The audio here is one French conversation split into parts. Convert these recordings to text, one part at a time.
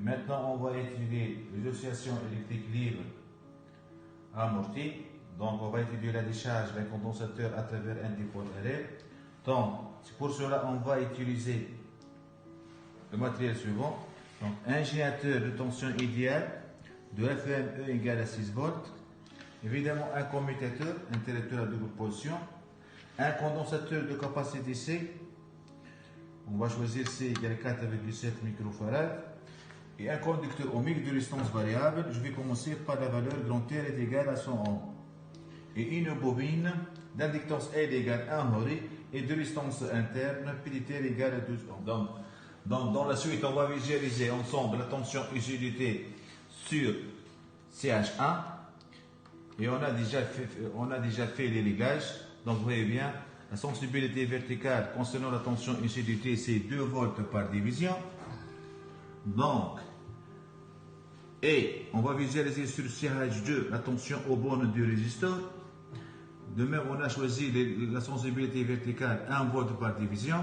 Maintenant, on va étudier les oscillations électriques libres amorties. Donc, on va étudier la décharge d'un condensateur à travers un dipôle RL. Donc, pour cela, on va utiliser le matériel suivant. Donc, un générateur de tension idéale de FME égale à 6 volts. Évidemment, un commutateur, interrupteur à double position. Un condensateur de capacité C. On va choisir C égale 4,7 microfarad. Et un conducteur ohmique de résistance variable. Je vais commencer par la valeur grand R est égale à 100 ohms. Et une bobine d'inductance L égale 1 hori et de résistance interne P égale à 12 ohms. Donc, dans la suite, on va visualiser ensemble la tension UCDT sur CH1. Et on a déjà fait les réglages. Donc, vous voyez bien, la sensibilité verticale concernant la tension UCDT, c'est 2 volts par division. Donc, et on va visualiser sur CH2 la tension aux bornes du résisteur. De même, on a choisi la sensibilité verticale 1 volt par division.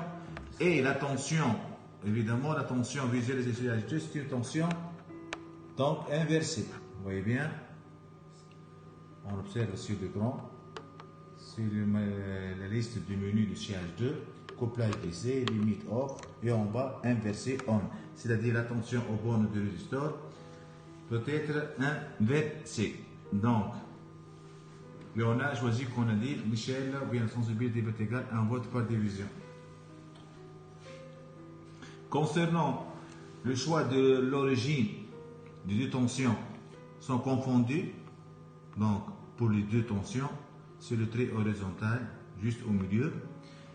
Et la tension, évidemment, la tension visualisée sur CH2, c'est une tension donc inversée. Vous voyez bien, on observe sur l'écran, sur la liste du menu du CH2, couplage essai, limite off, et en bas, inversé on. C'est-à-dire la tension aux bornes du résisteur peut être inversée. Donc, et on a choisi qu'on a dit l'échelle ou bien la sensibilité verticale 1 volt par division. Concernant le choix de l'origine des deux tensions sont confondus. Donc, pour les deux tensions, c'est le trait horizontal juste au milieu.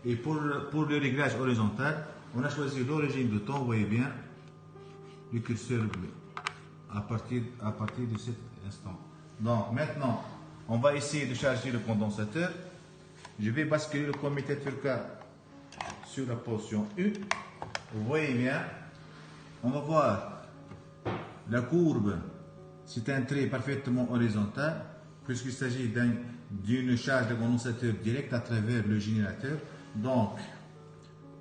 Et pour le réglage horizontal, on a choisi l'origine de temps, vous voyez bien, le curseur bleu, à partir de cet instant. Donc, maintenant, on va essayer de charger le condensateur. Je vais basculer le commutateur K sur la position U. Vous voyez bien, on va voir la courbe, c'est un trait parfaitement horizontal, puisqu'il s'agit d'une charge de condensateur directe à travers le générateur. Donc,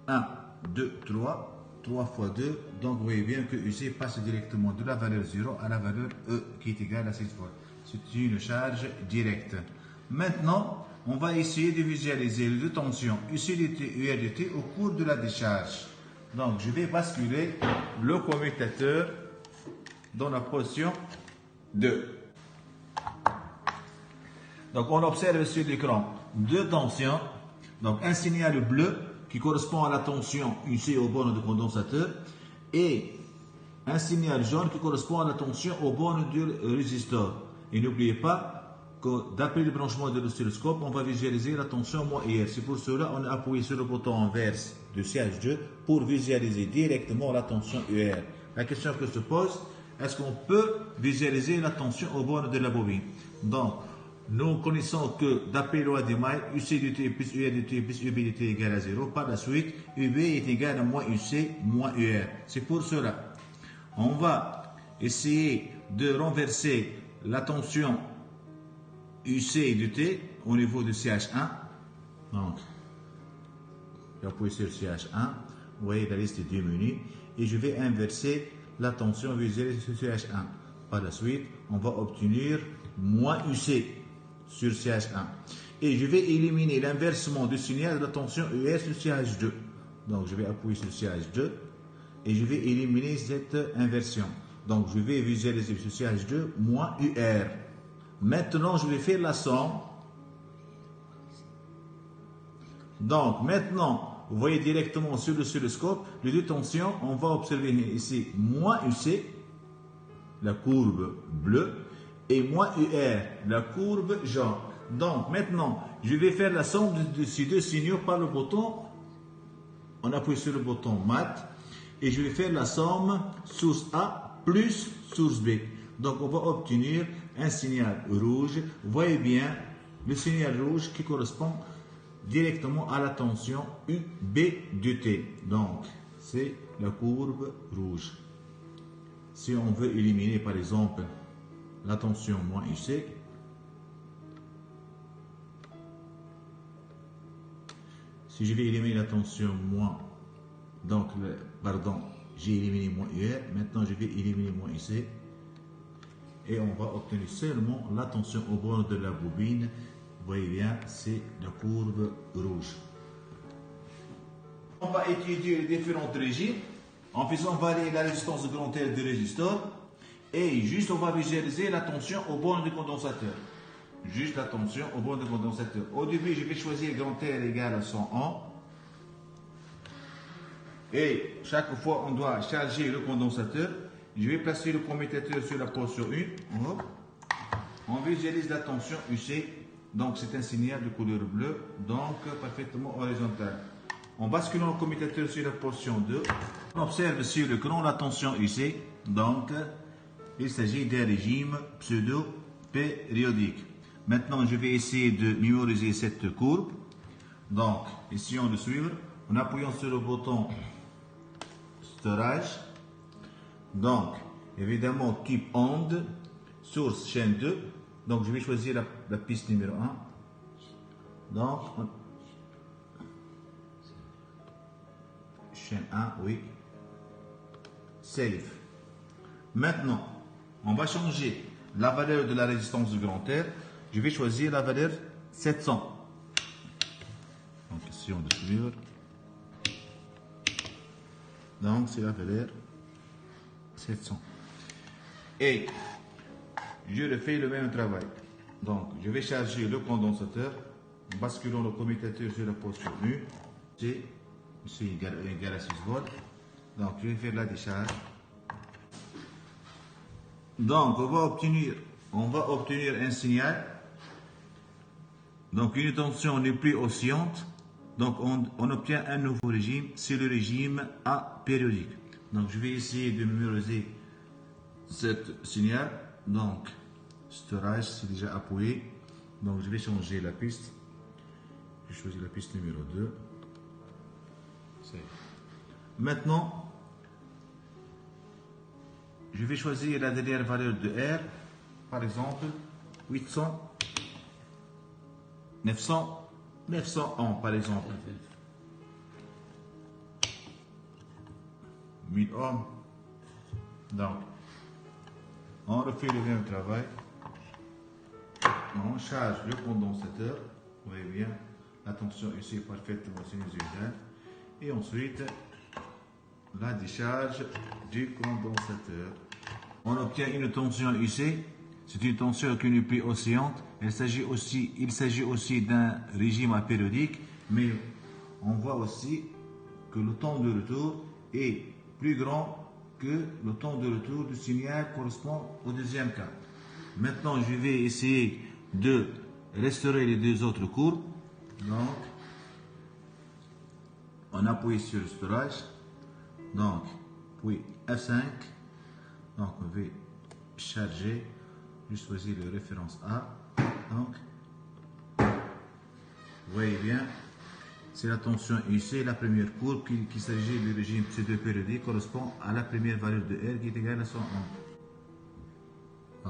1, 2, 3. 3 fois 2, donc vous voyez bien que UC passe directement de la valeur 0 à la valeur E qui est égale à 6 volts. C'est une charge directe. Maintenant, on va essayer de visualiser les deux tensions UCDT et URDT au cours de la décharge. Donc, je vais basculer le commutateur dans la position 2. Donc, on observe sur l'écran deux tensions. Donc, un signal bleu qui correspond à la tension UC aux bornes de condensateur et un signal jaune qui correspond à la tension aux bornes du résisteur. Et n'oubliez pas que d'après le branchement de l'oscilloscope, on va visualiser la tension moins IR. C'est pour cela qu'on a appuyé sur le bouton inverse de CH2 pour visualiser directement la tension UR. La question que se pose, est-ce qu'on peut visualiser la tension aux bornes de la bobine? Donc, nous connaissons que d'après la loi de May, UCDT plus URDT plus UBDT égale à 0. Par la suite, UB est égal à moins UC moins UR. C'est pour cela. On va essayer de renverser la tension UCDT au niveau de CH1. Donc, j'appuie sur CH1. Vous voyez la liste du menu. Et je vais inverser la tension visualisée sur CH1. Par la suite, on va obtenir moins UC sur CH1. Et je vais éliminer l'inversement du signal de la tension UR sur CH2. Donc, je vais appuyer sur CH2 et je vais éliminer cette inversion. Donc, je vais visualiser sur CH2 moins UR. Maintenant, je vais faire la somme. Donc, maintenant, vous voyez directement sur l'oscilloscope, les deux tensions, on va observer ici moins UC, la courbe bleue, et moins UR, la courbe jaune. Donc, maintenant, je vais faire la somme de ces deux signaux par le bouton. On appuie sur le bouton Mat. Et je vais faire la somme source A plus source B. Donc, on va obtenir un signal rouge. Vous voyez bien le signal rouge qui correspond directement à la tension UB de T. Donc, c'est la courbe rouge. Si on veut éliminer, par exemple, la tension moins UC, si je vais éliminer la tension moins, donc, j'ai éliminé moins UR. Maintenant, je vais éliminer moins IC. Et on va obtenir seulement la tension au bord de la bobine. Vous voyez bien, c'est la courbe rouge. On va étudier les différents régimes en faisant varier la résistance de grand R du résisteur. Et juste, on va visualiser la tension au bord du condensateur. Juste la tension au bord du condensateur. Au début, je vais choisir grand R égale à 100 Et chaque fois, on doit charger le condensateur. Je vais placer le commutateur sur la portion 1. On visualise la tension UC. Donc, c'est un signal de couleur bleue, donc parfaitement horizontal. En basculant le commutateur sur la portion 2, on observe sur l'écran la tension UC. Donc, il s'agit d'un régime pseudo-périodique. Maintenant, je vais essayer de mémoriser cette courbe. Donc, essayons de suivre en appuyant sur le bouton storage. Donc, évidemment, type onde, source chaîne 2. Donc, je vais choisir la piste numéro 1. Donc, chaîne 1, oui. Save. Maintenant, on va changer la valeur de la résistance du grand R. Je vais choisir la valeur 700. Donc, essayons de suivre. Donc, c'est la valeur 700. Et je refais le même travail. Donc, je vais charger le condensateur en basculant le commutateur sur la portion 1. C'est égal à 6 volts. Donc, je vais faire la décharge. Donc, on va obtenir un signal. Donc, une tension n'est plus oscillante. Donc, on obtient un nouveau régime. C'est le régime apériodique. Donc, je vais essayer de mémoriser ce signal. Donc, storage, c'est déjà appuyé. Donc, je vais changer la piste. Je choisis la piste numéro 2. Maintenant, je vais choisir la dernière valeur de R. Par exemple, 800, 900, 900 par exemple. 1000 ohms. Donc, on refait le même travail. On charge le condensateur. Vous voyez bien, la tension ici est parfaitement sinusoïdale. Et ensuite, la décharge du condensateur. On obtient une tension UC. C'est une tension qui n'est plus oscillante. Il s'agit aussi d'un régime apériodique, mais on voit aussi que le temps de retour est plus grand que le temps de retour du signal correspond au deuxième cas. Maintenant, je vais essayer de restaurer les deux autres courbes. Donc, on appuie sur le storage. Donc, puis F5. Donc, on va charger. Je choisis la référence A. Donc, vous voyez bien, c'est la tension UC, la première courbe qui s'agit du régime pseudo-périodique correspond à la première valeur de R qui est égale à 101.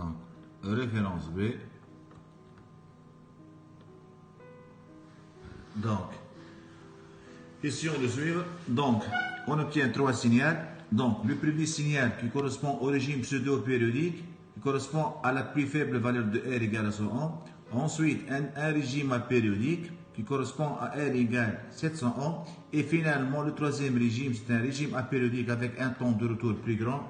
Donc, référence B. Donc, essayons de suivre. Donc, on obtient trois signaux. Donc, le premier signal qui correspond au régime pseudo-périodique, qui correspond à la plus faible valeur de R égale à 101. Ensuite, un régime apériodique qui correspond à R égale 700 Et finalement, le troisième régime, c'est un régime apériodique avec un temps de retour plus grand.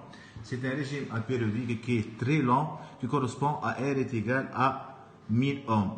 C'est un régime apériodique qui est très lent, qui correspond à R est égal à 1000 ohms.